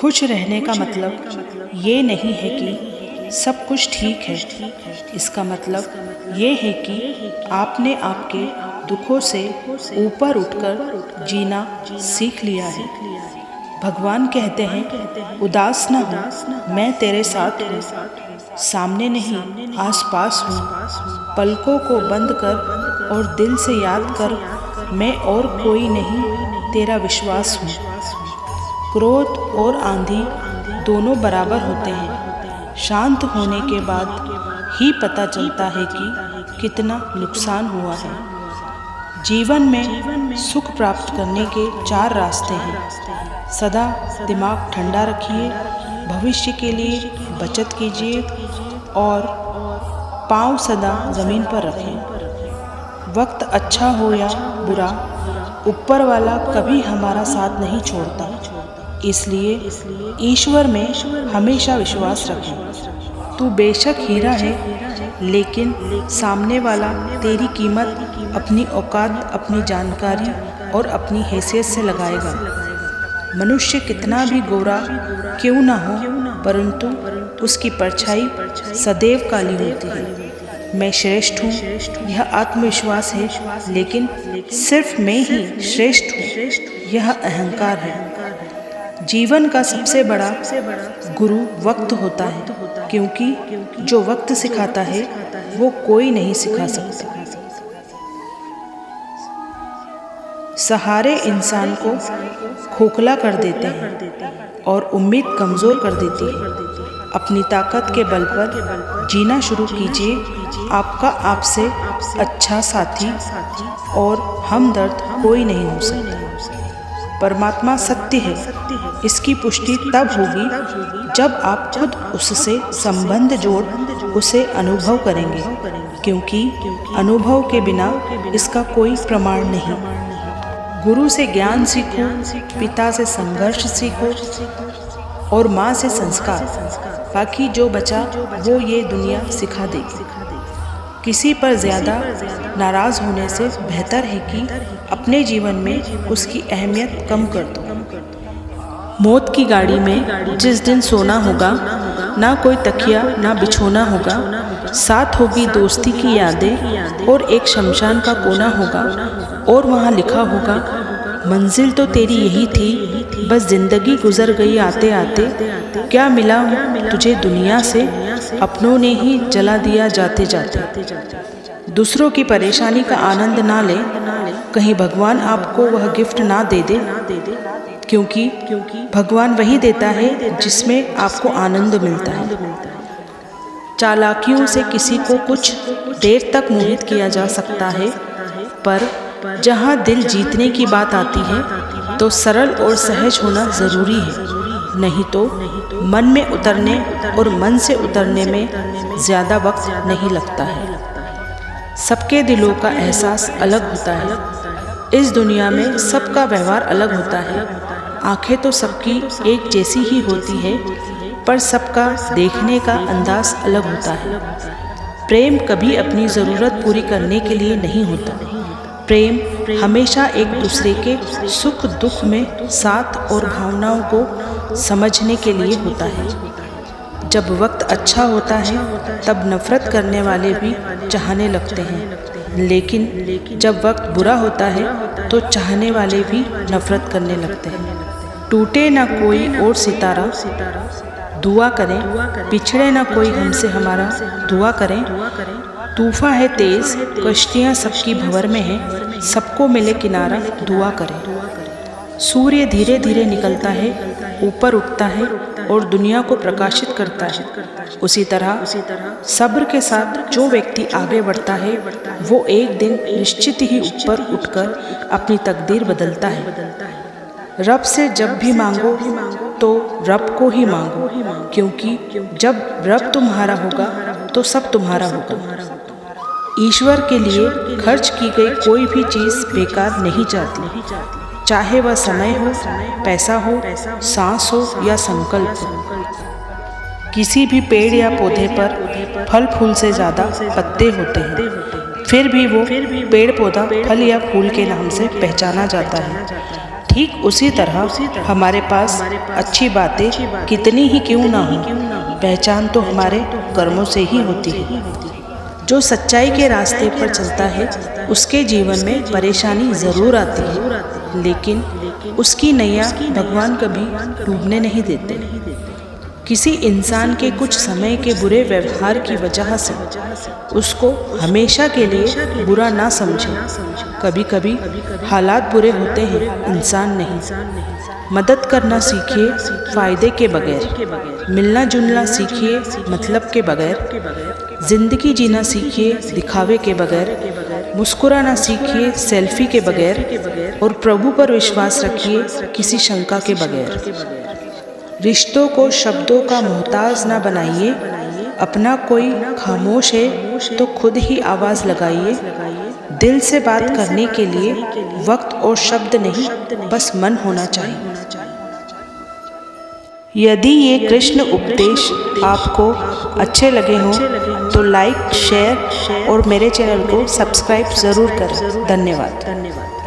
खुश रहने का मतलब ये नहीं है कि सब कुछ ठीक है। इसका मतलब ये है कि आपने आपके दुखों से ऊपर उठकर जीना सीख लिया है। भगवान कहते हैं, उदास न हो, मैं तेरे साथ हूँ। सामने नहीं, आसपास हूँ। पलकों को बंद कर और दिल से याद कर, मैं और कोई नहीं, तेरा विश्वास हूँ। क्रोध और आंधी दोनों बराबर होते हैं। शांत होने के बाद ही पता चलता है कि कितना नुकसान हुआ है। जीवन में सुख प्राप्त करने के 4 रास्ते हैं। सदा दिमाग ठंडा रखिए, भविष्य के लिए बचत कीजिए और पाँव सदा ज़मीन पर रखें। वक्त अच्छा हो या बुरा, ऊपर वाला कभी हमारा साथ नहीं छोड़ता। इसलिए ईश्वर में हमेशा विश्वास रखें। तू बेशक हीरा है, लेकिन सामने वाला तेरी कीमत अपनी औकात, अपनी जानकारी और अपनी हैसियत से लगाएगा। मनुष्य कितना भी गोरा क्यों ना हो, परंतु उसकी परछाई सदैव काली होती है। मैं श्रेष्ठ हूँ, यह आत्मविश्वास है, लेकिन सिर्फ मैं ही श्रेष्ठ हूँ, यह अहंकार है। जीवन का सबसे बड़ा गुरु वक्त होता है, क्योंकि जो वक्त सिखाता है वो कोई नहीं सिखा सकता। सहारे इंसान को खोखला कर देते हैं और उम्मीद कमज़ोर कर देती है। अपनी ताकत के बल पर जीना शुरू कीजिए। आपका आपसे अच्छा साथी और हमदर्द कोई नहीं हो सकता। परमात्मा सत्य है, इसकी पुष्टि तब होगी जब आप खुद उससे संबंध जोड़ उसे अनुभव करेंगे, क्योंकि अनुभव के बिना इसका कोई प्रमाण नहीं। गुरु से ज्ञान सीखो, पिता से संघर्ष सीखो और माँ से संस्कार। बाकी जो बचा वो ये दुनिया सिखा देगी। किसी पर ज़्यादा नाराज़ होने से बेहतर है कि अपने जीवन में उसकी अहमियत कम कर दो। मौत की गाड़ी में जिस दिन सोना होगा, ना कोई तकिया ना बिछोना होगा, साथ होगी दोस्ती की यादें और एक शमशान का कोना होगा और वहाँ लिखा होगा, मंजिल तो तेरी यही थी, बस जिंदगी गुजर गई आते आते। क्या मिला तुझे दुनिया से, अपनों ने ही जला दिया जाते जाते। दूसरों की परेशानी का आनंद ना ले, कहीं भगवान आपको वह गिफ्ट ना दे दे, क्योंकि भगवान वही देता है जिसमें आपको आनंद मिलता है। चालाकियों से किसी को कुछ देर तक मोहित किया जा सकता है, पर जहाँ दिल जीतने की बात आती है तो सरल और सहज होना ज़रूरी है। नहीं तो मन में उतरने और मन से उतरने में ज़्यादा वक्त नहीं लगता है। सबके दिलों का एहसास अलग होता है। इस दुनिया में सबका व्यवहार अलग होता है। आंखें तो सबकी एक जैसी ही होती है, पर सबका देखने का अंदाज अलग होता है। प्रेम कभी अपनी ज़रूरत पूरी करने के लिए नहीं होता। प्रेम हमेशा एक दूसरे के सुख दुख में साथ और भावनाओं को समझने के लिए होता है। जब वक्त अच्छा होता है तब नफरत करने वाले भी चाहने लगते हैं, लेकिन जब वक्त बुरा होता है तो चाहने वाले भी नफरत करने लगते हैं। टूटे ना कोई और सितारा, दुआ करें, पिछड़े ना कोई हमसे हमारा, दुआ करें। तूफा है तेज, कश्तियाँ सबकी भंवर में है, सबको मिले किनारा, दुआ करें। सूर्य धीरे धीरे निकलता है, ऊपर उठता है और दुनिया को प्रकाशित करता है। उसी तरह सब्र के साथ जो व्यक्ति आगे बढ़ता है वो एक दिन निश्चित ही ऊपर उठकर अपनी तकदीर बदलता है। रब से जब भी मांगो तो रब को ही मांगो, क्योंकि जब रब तुम्हारा होगा तो सब तुम्हारा होगा। ईश्वर के लिए खर्च की गई कोई भी चीज़ बेकार नहीं जाती, चाहे वह समय हो, पैसा हो, सांस हो या संकल्प हो। किसी भी पेड़ या पौधे पर फल फूल से ज़्यादा पत्ते होते हैं, फिर भी वो पेड़ पौधा फल या फूल के नाम से पहचाना जाता है। ठीक उसी तरह हमारे पास अच्छी बातें कितनी ही क्यों ना हो, पहचान तो हमारे कर्मों से ही होती है। जो सच्चाई के रास्ते पर चलता है उसके जीवन में परेशानी ज़रूर आती है, लेकिन उसकी नैया भगवान कभी डूबने नहीं देते। किसी इंसान के कुछ समय के बुरे व्यवहार की वजह से उसको हमेशा के लिए बुरा ना समझें। कभी कभी हालात बुरे होते हैं, इंसान नहीं। मदद करना सीखिए फ़ायदे के बगैर, मिलना जुलना सीखिए मतलब के बगैर, ज़िंदगी जीना सीखिए दिखावे के बगैर, मुस्कुराना सीखिए सेल्फी के बगैर, और प्रभु पर विश्वास रखिए किसी शंका के बगैर। रिश्तों को शब्दों का मोहताज ना बनाइए। अपना कोई खामोश है तो खुद ही आवाज़ लगाइए। दिल से बात करने के लिए वक्त और शब्द नहीं, बस मन होना चाहिए। यदि ये कृष्ण उपदेश आपको अच्छे लगे हों तो लाइक, शेयर और मेरे चैनल को सब्सक्राइब ज़रूर करें। धन्यवाद।